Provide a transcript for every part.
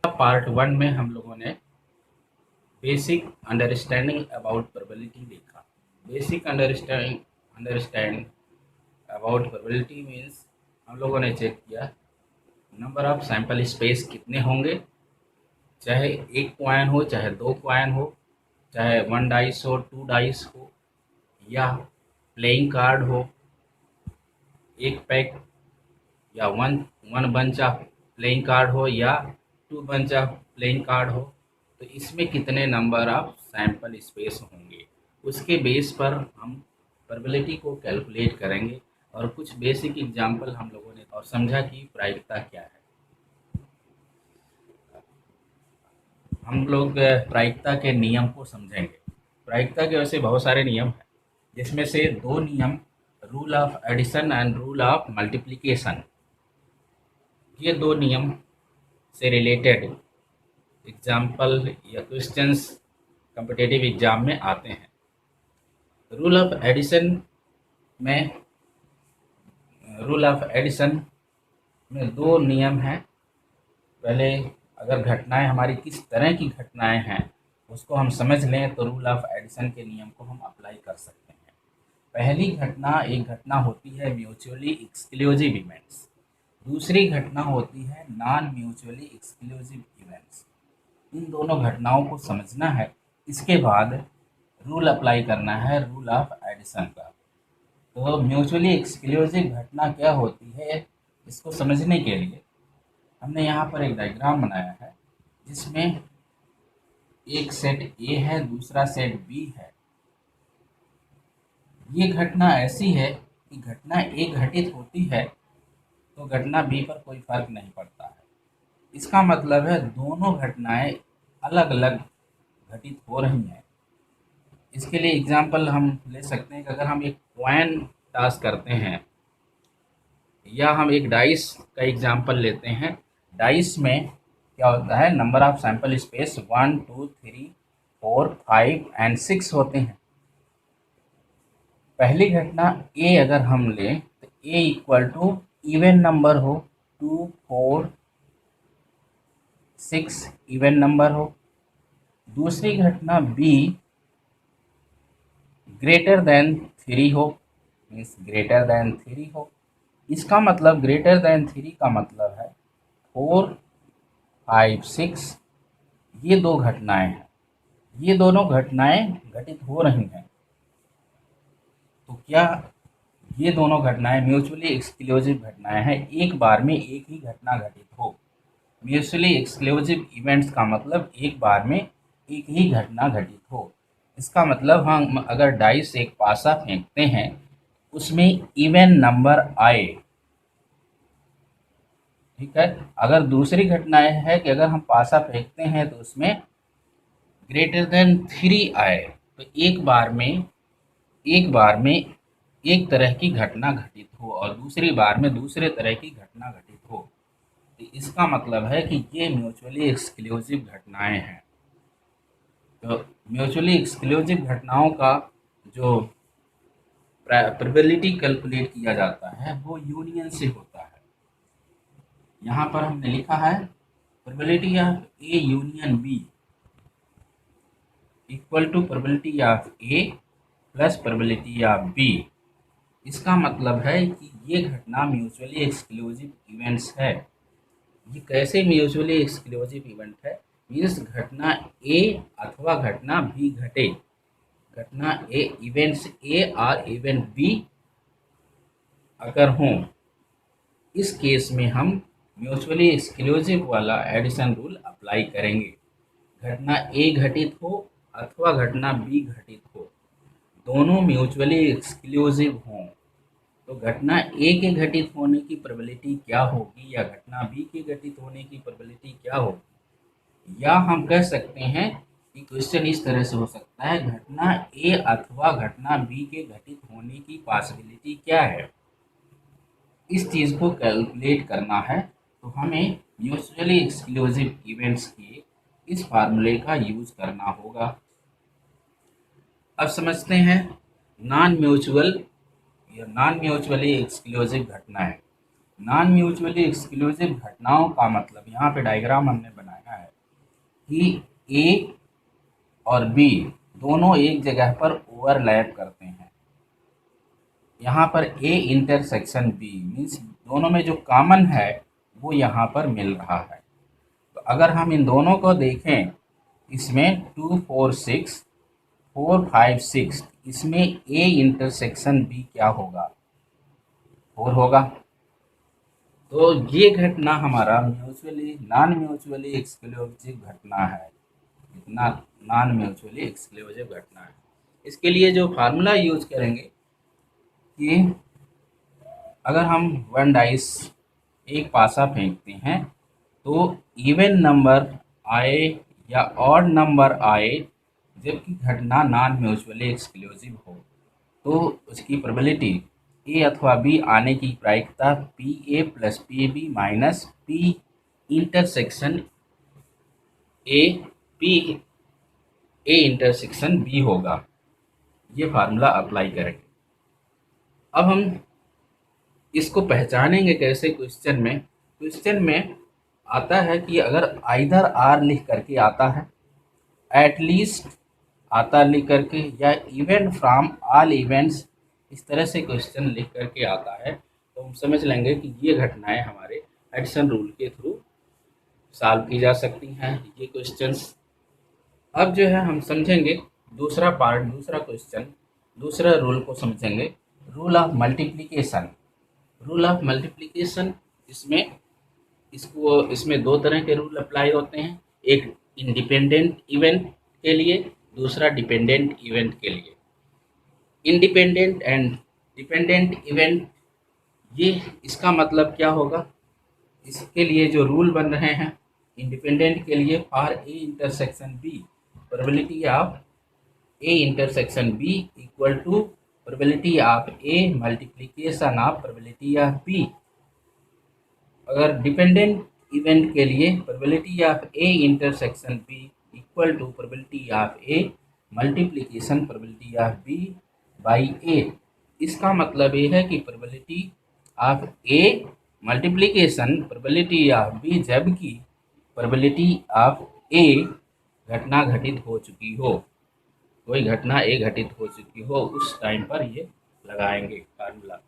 Part one में हम लोगों ने बेसिक अंडरस्टैंडिंग अबाउट प्रोबेबिलिटी देखा। Basic understand about probability means हम लोगों ने चेक किया नंबर ऑफ सैंपल स्पेस कितने होंगे, चाहे एक कॉइन हो चाहे दो कॉइन हो, चाहे वन डाइस हो टू डाइस हो, या प्लेइंग कार्ड हो एक पैक, या one one bunch of playing card हो, या two bunch of playing card हो, तो इसमें कितने नंबर ऑफ सैंपल स्पेस होंगे, उसके बेस पर हम प्रोबेबिलिटी को कैलकुलेट करेंगे। और कुछ बेसिक एग्जांपल हम लोगों ने और समझा कि प्रायिकता क्या है। हम लोग प्रायिकता के नियम को समझेंगे। प्रायिकता के वैसे बहुत सारे नियम हैं, जिसमें से दो नियम rule of addition and rule of multiplication, ये दो नियम से रिलेटेड एग्जाम्पल या क्वेश्चंस कॉम्पिटिटिव एग्जाम में आते हैं। रूल ऑफ एडिशन में रूल ऑफ एडिशन में दो नियम हैं। पहले अगर घटनाएं हमारी किस तरह की घटनाएं हैं उसको हम समझ लें तो रूल ऑफ एडिशन के नियम को हम अप्लाई कर सकते हैं। पहली घटना एक घटना होती है म्यूचुअली एक्सक्लूसिव इवेंट्स, दूसरी घटना होती है नॉन म्यूचुअली एक्सक्लूसिव इवेंट्स। इन दोनों घटनाओं को समझना है, इसके बाद रूल अप्लाई करना है रूल ऑफ एडिशन का। तो म्यूचुअली एक्सक्लूसिव घटना क्या होती है, इसको समझने के लिए हमने यहाँ पर एक डायग्राम बनाया है, जिसमें एक सेट ए है, दूसरा सेट बी है। ये घटना ऐसी है कि घटना ए घटित होती है तो घटना बी पर कोई फर्क नहीं पड़ता है। इसका मतलब है दोनों घटनाएं अलग अलग घटित हो रही हैं। इसके लिए एग्जाम्पल हम ले सकते हैं कि अगर हम एक कॉइन टॉस करते हैं, या हम एक डाइस का एग्जाम्पल लेते हैं। डाइस में क्या होता है, number of sample space 1 2 3 4 5 and 6 होते हैं। पहली घटना ए अगर हम लें तो ए इक्वल टू इवन नंबर हो, 2 4 6 इवन नंबर हो। दूसरी घटना बी ग्रेटर देन 3 हो, मीन्स ग्रेटर देन 3 हो। इसका मतलब ग्रेटर देन 3 का मतलब है 4 5 6, ये दो घटनाएं हैं, ये दोनों घटनाएं घटित हो रही हैं। तो क्या ये दोनों घटनाएं म्यूचुअली एक्सक्लूसिव घटनाएं हैं, एक बार में एक ही घटना घटित हो। म्यूचुअली एक्सक्लूसिव इवेंट्स का मतलब एक बार में एक ही घटना घटित हो। इसका मतलब हम अगर डाइस एक पासा फेंकते हैं, उसमें इवन नंबर आए, ठीक है। अगर दूसरी घटनाएं है कि अगर हम पासा फेंकते हैं तो उसमें ग्रेटर देन 3 आए, तो एक बार में एक तरह की घटना घटित हो और दूसरी बार में दूसरे तरह की घटना घटित हो। तो इसका मतलब है कि ये म्यूचुअली एक्सक्लूसिव घटनाएं हैं। तो म्यूचुअली एक्सक्लूसिव घटनाओं का जो प्रोबेबिलिटी कैलकुलेट किया जाता है वो यूनियन से होता है। यहाँ पर हमने लिखा है probability of A union B equal to probability of A plus probability of B. इसका मतलब है कि ये घटना म्यूचुअली एक्सक्लूसिव इवेंट्स है। ये कैसे म्यूचुअली एक्सक्लूसिव इवेंट है, मीन्स घटना ए अथवा घटना बी घटे, घटना ए इवेंट्स ए और इवेंट बी अगर हों, इस केस में हम म्यूचुअली एक्सक्लूसिव वाला एडिशन रूल अप्लाई करेंगे। घटना ए घटित हो अथवा घटना बी घटित हो, दोनों म्यूचुअली एक्सक्लूसिव हों, तो घटना ए के घटित होने की प्रोबेबिलिटी क्या होगी या घटना बी के घटित होने की प्रोबेबिलिटी क्या होगी। या हम कह सकते हैं कि क्वेश्चन इस तरह से हो सकता है, घटना ए अथवा घटना बी के घटित होने की पॉसिबिलिटी क्या है। इस चीज़ को कैलकुलेट करना है तो हमें म्यूचुअली एक्सक्लूसिव इवेंट्स के इस फार्मूले का यूज करना होगा। अब समझते हैं नॉन म्यूचुअली एक्सक्लूसिव घटनाएं। नॉन म्यूचुअली एक्सक्लूसिव घटनाओं का मतलब, यहाँ पे डायग्राम हमने बनाया है कि ए और बी दोनों एक जगह पर ओवरलैप करते हैं। यहाँ पर ए इंटरसेक्शन बी मीन्स दोनों में जो कॉमन है वो यहाँ पर मिल रहा है। तो अगर हम इन दोनों को देखें, इसमें 2 4 6 4 5 6, इसमें ए इंटरसेक्शन बी क्या होगा, 4 होगा। तो ये घटना हमारा म्यूचुअली नॉन म्यूचुअली एक्सक्लूसिव घटना है, इतना नॉन म्यूचुअली एक्सक्लूसिव घटना है। इसके लिए जो फार्मूला यूज करेंगे कि अगर हम वन डाइस एक पासा फेंकते हैं तो इवन नंबर आए या ऑड नंबर आए, जबकि घटना नॉन म्यूचुअली एक्सक्लूसिव हो, तो उसकी प्रोबेबिलिटी ए अथवा बी आने की प्रायिकता P A plus P B minus P intersection A P A intersection B होगा। ये फार्मूला अप्लाई करेंगे। अब हम इसको पहचानेंगे कैसे। क्वेश्चन में आता है कि अगर आइदर आर लिख करके आता है, एटलीस्ट आता लिख करके, या इवेंट फ्रॉम ऑल इवेंट्स, इस तरह से क्वेश्चन लिख करके आता है, तो हम समझ लेंगे कि ये घटनाएं हमारे एडिशन रूल के थ्रू सॉल्व की जा सकती हैं ये क्वेश्चंस। अब जो है हम समझेंगे दूसरा पार्ट, दूसरा क्वेश्चन, दूसरा रूल को समझेंगे, rule of multiplication. Rule of multiplication, इसमें दो तरह के रूल अप्लाई होते हैं, एक इंडिपेंडेंट इवेंट के लिए, दूसरा डिपेंडेंट इवेंट के लिए। इंडिपेंडेंट एंड डिपेंडेंट इवेंट, ये इसका मतलब क्या होगा, इसके लिए जो रूल बन रहे हैं इंडिपेंडेंट के लिए, for A intersection B probability of A intersection B equal to probability of A multiplication of probability of B. अगर डिपेंडेंट इवेंट के लिए probability of A intersection B equal to probability of A multiplication probability of B by A. इसका मतलब ये है कि probability of A multiplication probability of B, जबकि probability of A घटना घटित हो चुकी हो, कोई घटना ए घटित हो चुकी हो, उस टाइम पर ये लगाएंगे फार्मूला।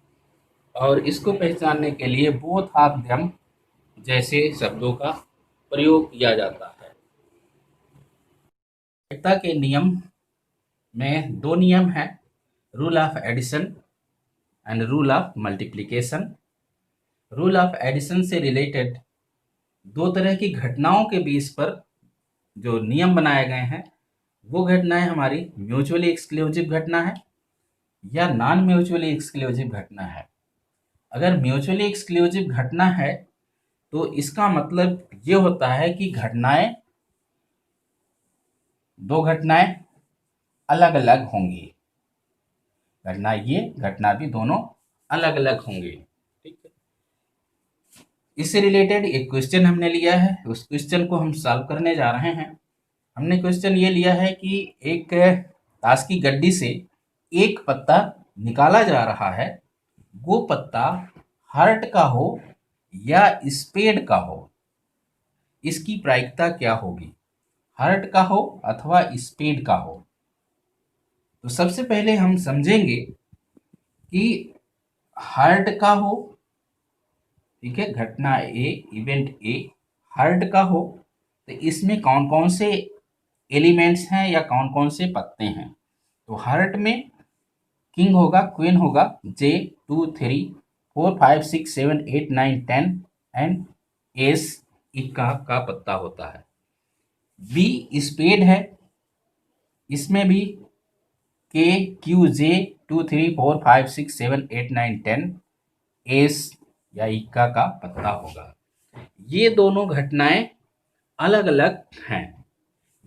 और इसको पहचानने के लिए बोथ ऑफ देम जैसे शब्दों का प्रयोग किया जाता है। प्रायिकता के नियम में दो नियम हैं, rule of addition and rule of multiplication. Rule of addition से रिलेटेड दो तरह की घटनाओं के बेस पर जो नियम बनाए गए हैं, वो घटनाएं हमारी म्यूचुअली एक्सक्लूसिव घटना है या नॉन म्यूचुअली एक्सक्लूसिव घटना है। अगर म्यूचुअली एक्सक्लूसिव घटना है तो इसका मतलब ये होता है कि दो घटनाएं अलग अलग होंगी, घटना ये घटना भी दोनों अलग अलग होंगे। ठीक है, इससे रिलेटेड एक क्वेश्चन हमने लिया है, उस क्वेश्चन को हम सॉल्व करने जा रहे हैं। हमने क्वेश्चन ये लिया है कि एक ताश की गड्डी से एक पत्ता निकाला जा रहा है, वो पत्ता हार्ट का हो या स्पेड का हो, इसकी प्रायिकता क्या होगी, हार्ट का हो अथवा स्पेड का हो। तो सबसे पहले हम समझेंगे कि हार्ट का हो, ठीक है, घटना ए, इवेंट ए हार्ट का हो, तो इसमें कौन कौन से एलिमेंट्स हैं या कौन कौन से पत्ते हैं। तो हार्ट में किंग होगा, क्वीन होगा, जे 2 3 4 5 6 7 8 9 10 एंड एस इक्का का पत्ता होता है। बी स्पेड है, इसमें भी के क्यू जे 2 3 4 5 6 7 8 9 10 एस या इक्का का पत्ता होगा। ये दोनों घटनाएं अलग अलग हैं,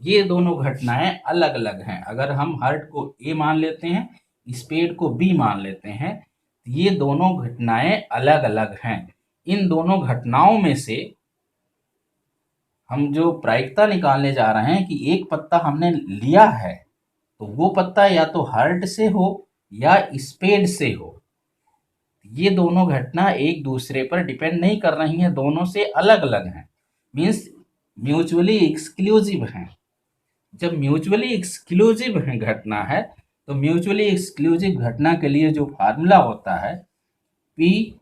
ये दोनों घटनाएं अलग अलग हैं। अगर हम हार्ट को ए मान लेते हैं, स्पेड को बी मान लेते हैं, ये दोनों घटनाएं अलग अलग हैं। इन दोनों घटनाओं में से हम जो प्रायिकता निकालने जा रहे हैं कि एक पत्ता हमने लिया है, तो वो पत्ता या तो हार्ट से हो या स्पेड से हो। ये दोनों घटना एक दूसरे पर डिपेंड नहीं कर रही हैं, दोनों से अलग अलग हैं, मीन्स म्यूचुअली एक्सक्लूसिव हैं। जब म्यूचुअली एक्सक्लूसिव घटना है तो म्यूचुअली एक्सक्लूसिव घटना के लिए जो फार्मूला होता है P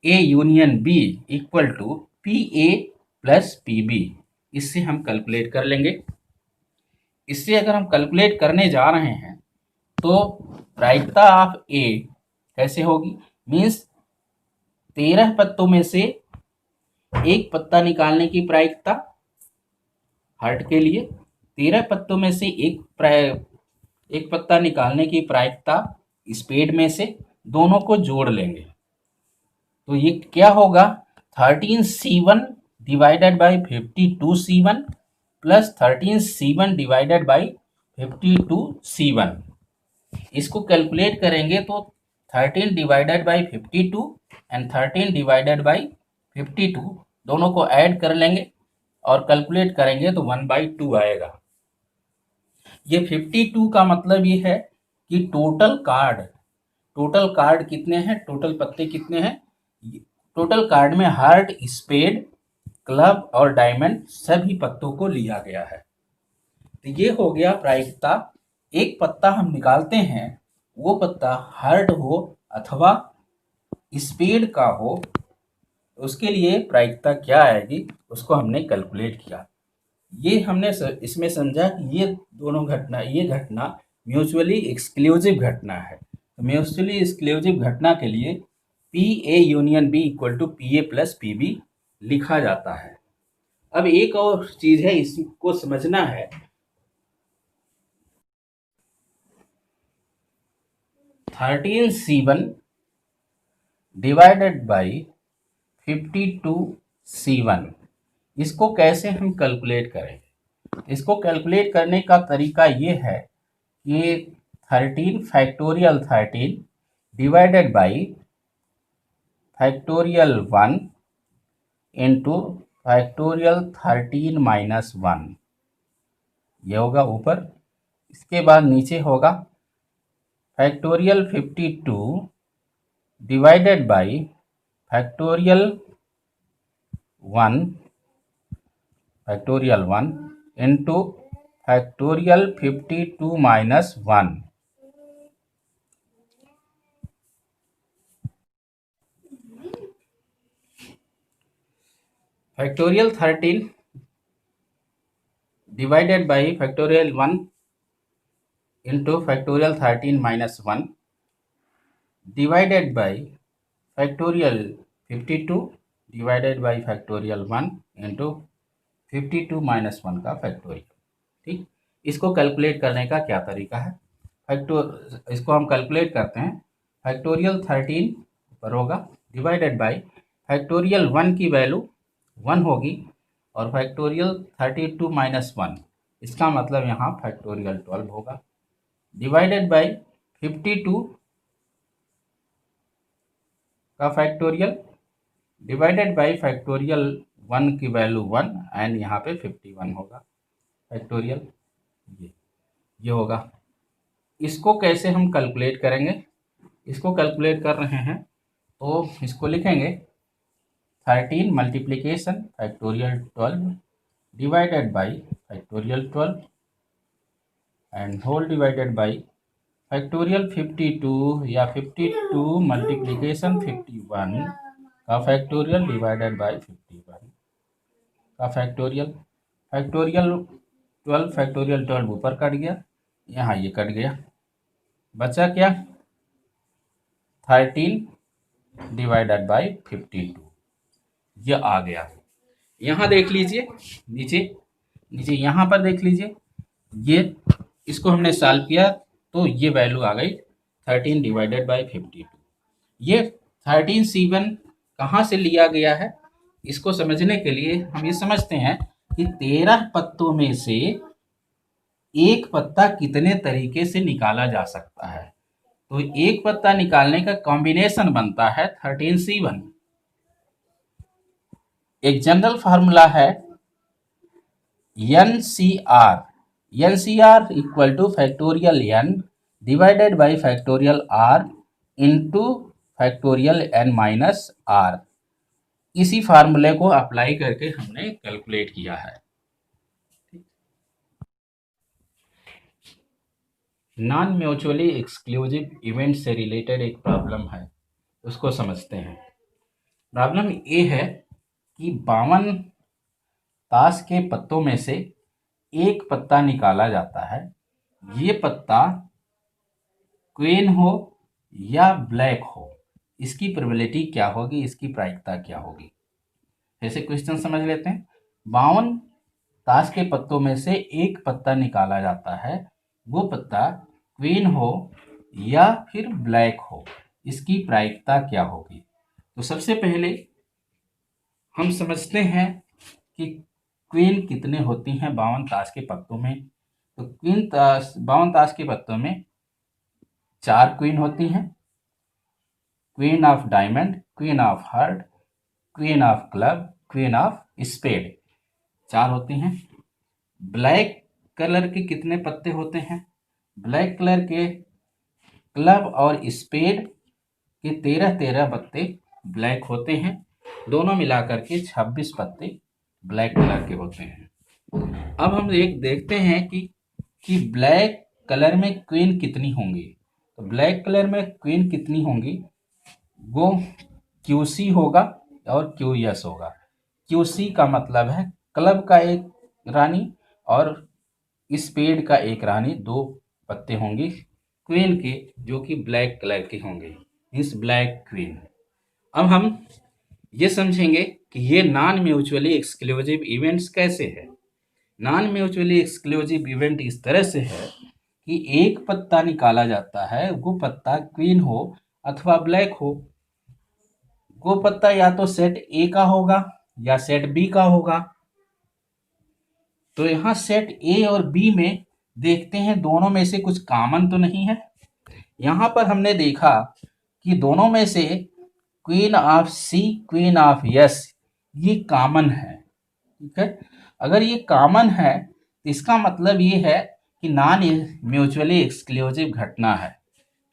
A union B equal to P A plus P B, इससे हम कैलकुलेट कर लेंगे। इससे अगर हम कैलकुलेट करने जा रहे हैं तो प्रायिकता ऑफ ए कैसे होगी, मीन्स 13 पत्तों में से एक पत्ता निकालने की प्रायिकता हार्ट के लिए, 13 पत्तों में से एक पत्ता निकालने की प्रायिकता स्पेड में से, दोनों को जोड़ लेंगे तो ये क्या होगा 13C1 divided by 52C1 plus 13C1 divided by 52C1। इसको कैलकुलेट करेंगे तो 13 divided by 52 and 13 divided by 52 दोनों को ऐड कर लेंगे और कैलकुलेट करेंगे तो 1/2 आएगा। ये 52 का मतलब ये है कि टोटल कार्ड कितने हैं, टोटल पत्ते कितने हैं, टोटल कार्ड में हार्ट, स्पेड, क्लब और डायमंड सभी पत्तों को लिया गया है। तो ये हो गया प्रायिकता। एक पत्ता हम निकालते हैं, वो पत्ता हार्ट हो अथवा स्पेड का हो, उसके लिए प्रायिकता क्या आएगी उसको हमने कैलकुलेट किया। ये हमने इसमें समझा कि ये घटना म्यूचुअली एक्सक्लूसिव घटना है। तो म्यूचुअली एक्सक्लूसिव घटना के लिए P A union B equal to P A plus P B लिखा जाता है। अब एक और चीज है, इसको समझना है। 13C1 डिवाइडेड बाई 52C1, इसको कैसे हम कैलकुलेट करेंगे। इसको कैलकुलेट करने का तरीका ये है कि 13 factorial 13 divided by factorial 1 into factorial 13 minus 1, ये होगा ऊपर। इसके बाद नीचे होगा factorial 52 divided by factorial 1 into factorial 52 minus 1। Factorial 13 divided by factorial 1 into factorial 13 minus 1 divided by factorial 52 divided by factorial 1 into 52 minus 1 का फैक्टोरियल। ठीक, इसको कैलकुलेट करने का क्या तरीका है, इसको हम कैलकुलेट करते हैं। फैक्टोरियल 13 ऊपर होगा डिवाइडेड बाई फैक्टोरियल 1 की वैल्यू 1 होगी और फैक्टोरियल 32 माइनस 1, इसका मतलब यहाँ फैक्टोरियल 12 होगा, डिवाइडेड बाई 52 का फैक्टोरियल डिवाइडेड बाई फैक्टोरियल 1 की वैल्यू 1 एंड यहाँ पे 51 होगा फैक्टोरियल, ये होगा। इसको कैसे हम कैलकुलेट करेंगे, इसको कैलकुलेट कर रहे हैं तो इसको लिखेंगे 13 multiplication factorial 12 divided by factorial 12 and whole divided by factorial 52 या 52 मल्टीप्लिकेशन 51 का फैक्टोरियल डिवाइडेड बाई 51 का फैक्टोरियल। फैक्टोरियल 12 ऊपर कट गया, यहाँ ये कट गया, बचा क्या 13 डिवाइडेड बाई 52, ये आ गया। यहाँ देख लीजिए नीचे यहाँ पर देख लीजिए, ये इसको हमने सॉल्व किया तो ये वैल्यू आ गई 13 डिवाइडेड बाई 52। ये 13C1 कहाँ से लिया गया है, इसको समझने के लिए हम ये समझते हैं कि 13 पत्तों में से एक पत्ता कितने तरीके से निकाला जा सकता है। तो एक पत्ता निकालने का कॉम्बिनेशन बनता है 13C1। एक जनरल फार्मूला है NCR equal to factorial n divided by factorial r into factorial n minus r. इसी फार्मूले को अप्लाई करके हमने कैलकुलेट किया है। नॉन म्यूचुअली एक्सक्लूसिव इवेंट से रिलेटेड एक प्रॉब्लम है, उसको समझते हैं। प्रॉब्लम ये है कि 52 ताश के पत्तों में से एक पत्ता निकाला जाता है। ये पत्ता क्वीन हो या ब्लैक हो, इसकी प्रोबेबिलिटी क्या होगी, इसकी प्रायिकता क्या होगी। ऐसे क्वेश्चन समझ लेते हैं। 52 ताश के पत्तों में से एक पत्ता निकाला जाता है, वो पत्ता क्वीन हो या फिर ब्लैक हो, इसकी प्रायिकता क्या होगी। तो सबसे पहले हम समझते हैं कि क्वीन कितने होती हैं 52 ताश के पत्तों में। तो 52 ताश के पत्तों में 4 क्वीन होती हैं। Queen of diamond, queen of heart, queen of club, queen of spade, 4 होती हैं। ब्लैक कलर के कितने पत्ते होते हैं? ब्लैक कलर के क्लब और स्पेड के 13 पत्ते ब्लैक होते हैं। दोनों मिलाकर के 26 पत्ते ब्लैक कलर के होते हैं। अब हम एक देखते हैं कि ब्लैक कलर में क्वीन कितनी होंगी। तो ब्लैक कलर में क्वीन कितनी होंगी, वो QC होगा और QS होगा। QC का मतलब है क्लब का एक रानी और स्पेड का एक रानी, 2 पत्ते होंगे क्वीन के जो कि ब्लैक कलर के होंगे, मीन्स ब्लैक क्वीन। अब हम ये समझेंगे कि ये नॉन म्यूचुअली एक्सक्लूसिव इवेंट्स कैसे है। नॉन म्यूचुअली एक्सक्लूसिव इवेंट इस तरह से है कि एक पत्ता निकाला जाता है, वो पत्ता क्वीन हो अथवा ब्लैक हो। वो पत्ता या तो सेट ए का होगा या सेट बी का होगा। तो यहाँ सेट ए और बी में देखते हैं दोनों में से कुछ कॉमन तो नहीं है। यहाँ पर हमने देखा कि दोनों में से queen of c, queen of yes, ये कॉमन है। ठीक है, अगर ये कॉमन है तो इसका मतलब ये है कि नॉन म्यूचुअली एक्सक्लूसिव घटना है।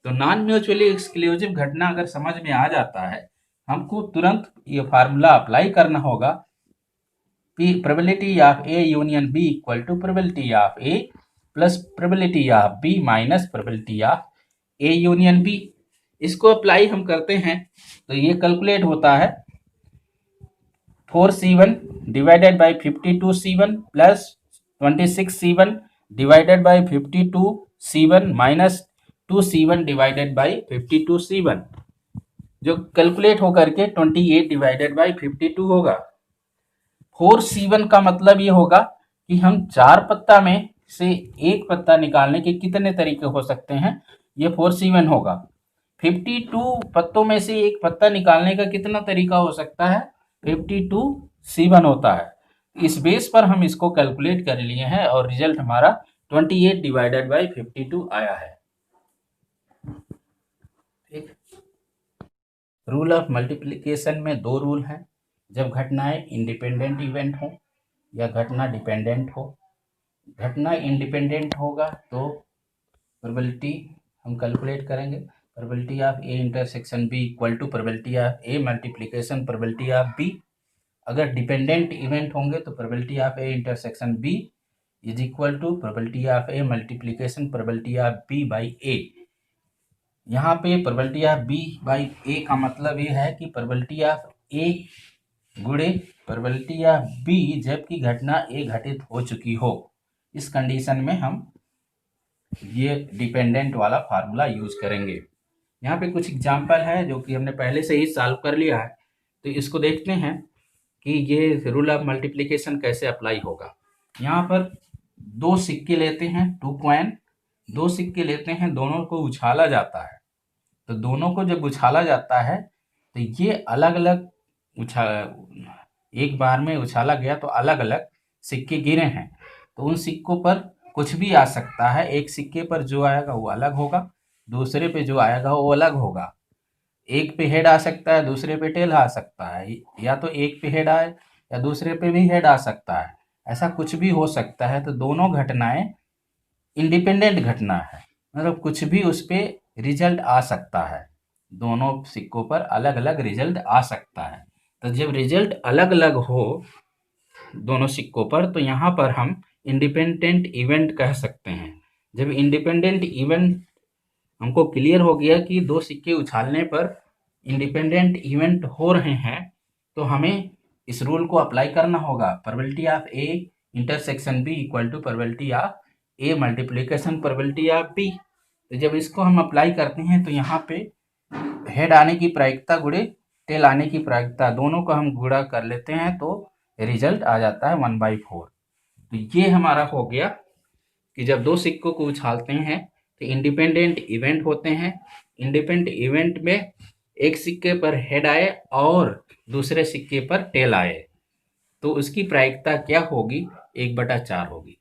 तो नॉन म्यूचुअली एक्सक्लूसिव घटना अगर समझ में आ जाता है, हमको तुरंत ये फार्मूला अप्लाई करना होगा। Probability of A union B equal to probability of A plus probability of B minus probability of A union B. इसको अप्लाई हम करते हैं तो ये कैलकुलेट होता है 4C1 divided by 52C1 plus 26C1 divided by 52C1 minus 2C1 divided by 52C1, जो calculate होकर के 28 डिवाइडेड बाई 52 होगा। 4C1 का मतलब ये होगा कि हम 4 पत्ता में से एक पत्ता निकालने के कितने तरीके हो सकते हैं, ये 4C1 होगा। 52 पत्तों में से एक पत्ता निकालने का कितना तरीका हो सकता है, 52C1 होता है। इस बेस पर हम इसको कैलकुलेट कर लिए हैं और रिजल्ट हमारा 28 डिवाइडेड बाई 52 आया है। ठीक, रूल ऑफ मल्टीप्लिकेशन में 2 रूल हैं। जब घटनाएं इंडिपेंडेंट इवेंट हो या घटना डिपेंडेंट हो। घटना इंडिपेंडेंट होगा तो प्रोबेबिलिटी हम कैलकुलेट करेंगे, probability of A intersection B equal to probability of A multiplication probability of B. अगर डिपेंडेंट इवेंट होंगे तो probability of A intersection B is equal to probability of A multiplication probability of B by A. यहाँ पे probability of B by A का मतलब ये है कि प्रोबेबिलिटी ऑफ ए गुणे प्रोबेबिलिटी ऑफ बी जबकि घटना ए घटित हो चुकी हो। इस कंडीशन में हम ये डिपेंडेंट वाला फार्मूला यूज करेंगे। यहाँ पे कुछ एग्जांपल है जो कि हमने पहले से ही सॉल्व कर लिया है, तो इसको देखते हैं कि ये रूल ऑफ मल्टीप्लिकेशन कैसे अप्लाई होगा। यहाँ पर 2 सिक्के लेते हैं, 2 कॉइन, 2 सिक्के लेते हैं, दोनों को उछाला जाता है। तो दोनों को जब उछाला जाता है तो ये अलग अलग एक बार में उछाला गया तो अलग अलग सिक्के गिरे हैं। तो उन सिक्कों पर कुछ भी आ सकता है। एक सिक्के पर जो आएगा वो अलग होगा, दूसरे पे जो आएगा वो अलग होगा। एक पे हेड आ सकता है, दूसरे पे टेल आ सकता है, या तो एक पे हेड आए या दूसरे पे भी हेड आ सकता है। ऐसा कुछ भी हो सकता है। तो दोनों घटनाएं इंडिपेंडेंट घटना है, मतलब कुछ भी उस पर रिजल्ट आ सकता है। दोनों सिक्कों पर अलग अलग रिजल्ट आ सकता है। तो जब रिजल्ट अलग अलग हो दोनों सिक्कों पर, तो यहाँ पर हम इंडिपेंडेंट इवेंट कह सकते हैं। जब इंडिपेंडेंट इवेंट हमको क्लियर हो गया कि दो सिक्के उछालने पर इंडिपेंडेंट इवेंट हो रहे हैं, तो हमें इस रूल को अप्लाई करना होगा। Probability of A intersection B equal to probability of A multiplication probability of B. तो जब इसको हम अप्लाई करते हैं तो यहाँ पे हेड आने की प्रायिकता गुणे टेल आने की प्रायिकता, दोनों को हम गुणा कर लेते हैं तो रिजल्ट आ जाता है 1/4। तो ये हमारा हो गया कि जब दो सिक्कों को उछालते हैं तो इंडिपेंडेंट इवेंट होते हैं। इंडिपेंडेंट इवेंट में एक सिक्के पर हेड आए और दूसरे सिक्के पर टेल आए, तो उसकी प्रायिकता क्या होगी, 1/4 होगी।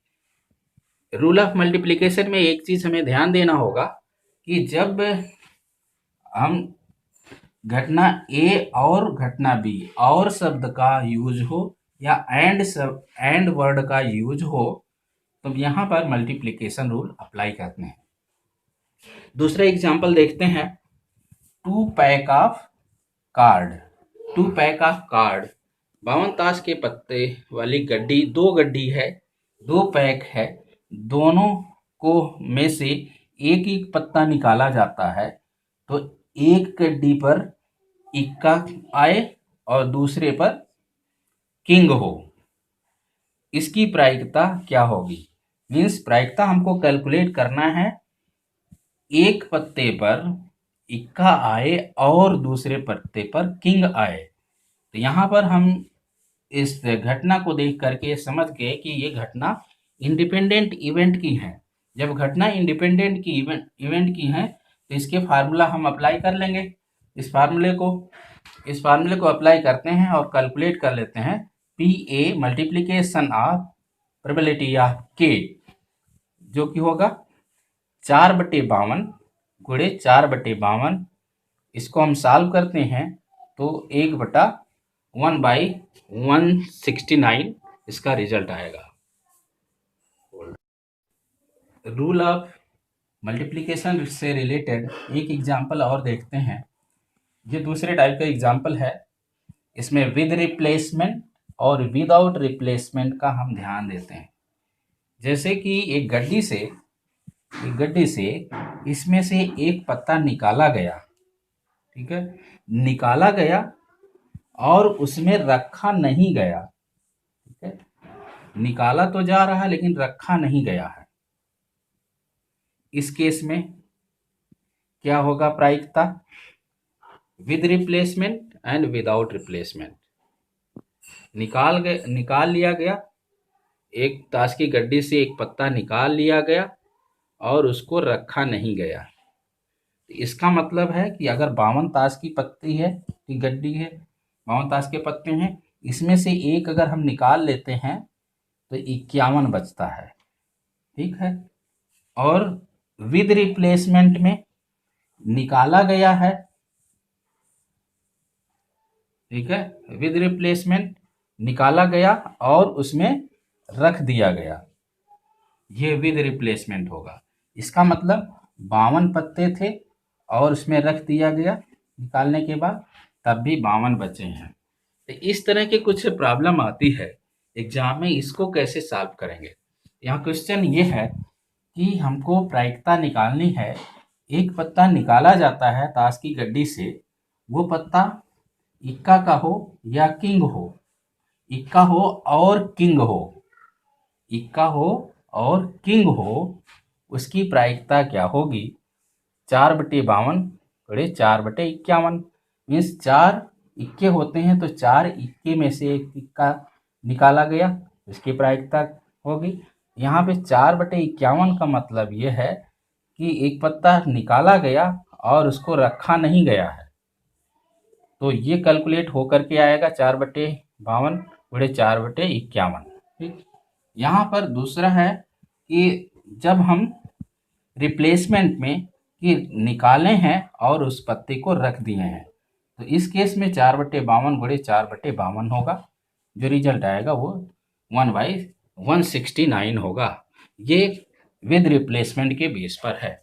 रूल ऑफ मल्टीप्लिकेशन में एक चीज हमें ध्यान देना होगा कि जब हम घटना ए और घटना बी और शब्द का यूज हो या एंड वर्ड का यूज हो, तो यहाँ पर मल्टीप्लिकेशन रूल अप्लाई करते हैं। दूसरा एग्जाम्पल देखते हैं। 2 pack of card. 2 pack of card, 52 ताश के पत्ते वाली गड्डी, 2 गड्डी है, 2 पैक है, दोनों को में से एक एक पत्ता निकाला जाता है, तो एक गड्डी पर इक्का आए और दूसरे पर किंग हो, इसकी प्रायिकता क्या होगी। मीन्स प्रायिकता हमको कैलकुलेट करना है, एक पत्ते पर इक्का आए और दूसरे पत्ते पर किंग आए। तो यहाँ पर हम इस घटना को देख करके समझ गए कि ये घटना इंडिपेंडेंट इवेंट की है। जब घटना इंडिपेंडेंट की इवेंट की है तो इसके फार्मूला हम अप्लाई कर लेंगे। इस फार्मूले को अप्लाई करते हैं और कैलकुलेट कर लेते हैं। P A multiplication of probability of के, जो कि होगा 4/52 गुणे 4/52। इसको हम सॉल्व करते हैं तो 1/169 इसका रिजल्ट आएगा। रूल ऑफ मल्टीप्लिकेशन से रिलेटेड एक एग्जाम्पल और देखते हैं। ये दूसरे टाइप का एग्जाम्पल है। इसमें विद रिप्लेसमेंट और विदाउट रिप्लेसमेंट का हम ध्यान देते हैं। जैसे कि एक गड्डी से इसमें से एक पत्ता निकाला गया, ठीक है, निकाला गया और उसमें रखा नहीं गया, ठीक है, निकाला तो जा रहा है लेकिन रखा नहीं गया है। इस केस में क्या होगा प्रायिकता, with replacement and without replacement. निकाल लिया गया, एक ताश की गड्डी से एक पत्ता निकाल लिया गया और उसको रखा नहीं गया। इसका मतलब है कि अगर 52 ताश की पत्ती है, की गड्डी है, 52 ताश के पत्ते हैं, इसमें से एक अगर हम निकाल लेते हैं तो 51 बचता है, ठीक है। और विद रिप्लेसमेंट में निकाला गया है, ठीक है, विद रिप्लेसमेंट निकाला गया और उसमें रख दिया गया, ये विद रिप्लेसमेंट होगा। इसका मतलब 52 पत्ते थे और उसमें रख दिया गया निकालने के बाद, तब भी 52 बचे हैं। तो इस तरह के कुछ प्रॉब्लम आती है एग्जाम में, इसको कैसे सॉल्व करेंगे। यहाँ क्वेश्चन ये है कि हमको प्रायिकता निकालनी है। एक पत्ता निकाला जाता है ताश की गड्डी से, वो पत्ता इक्का का हो या किंग हो, इक्का हो और किंग हो, इक्का हो और किंग हो, उसकी प्रायिकता क्या होगी, 4/52 गुणे 4/51। मीन्स 4 इक्के होते हैं तो 4 इक्के में से एक इक्का निकाला गया, उसकी प्रायिकता होगी। यहाँ पे 4/51 का मतलब ये है कि एक पत्ता निकाला गया और उसको रखा नहीं गया है, तो ये कैलकुलेट हो करके आएगा 4/52 गुणे 4/51, ठीक। यहाँ पर दूसरा है कि जब हम रिप्लेसमेंट में कि निकाले हैं और उस पत्ते को रख दिए हैं, तो इस केस में 4/52 गुणे 4/52 होगा, जो रिजल्ट आएगा वो 1/169 होगा। ये विद रिप्लेसमेंट के बेस पर है।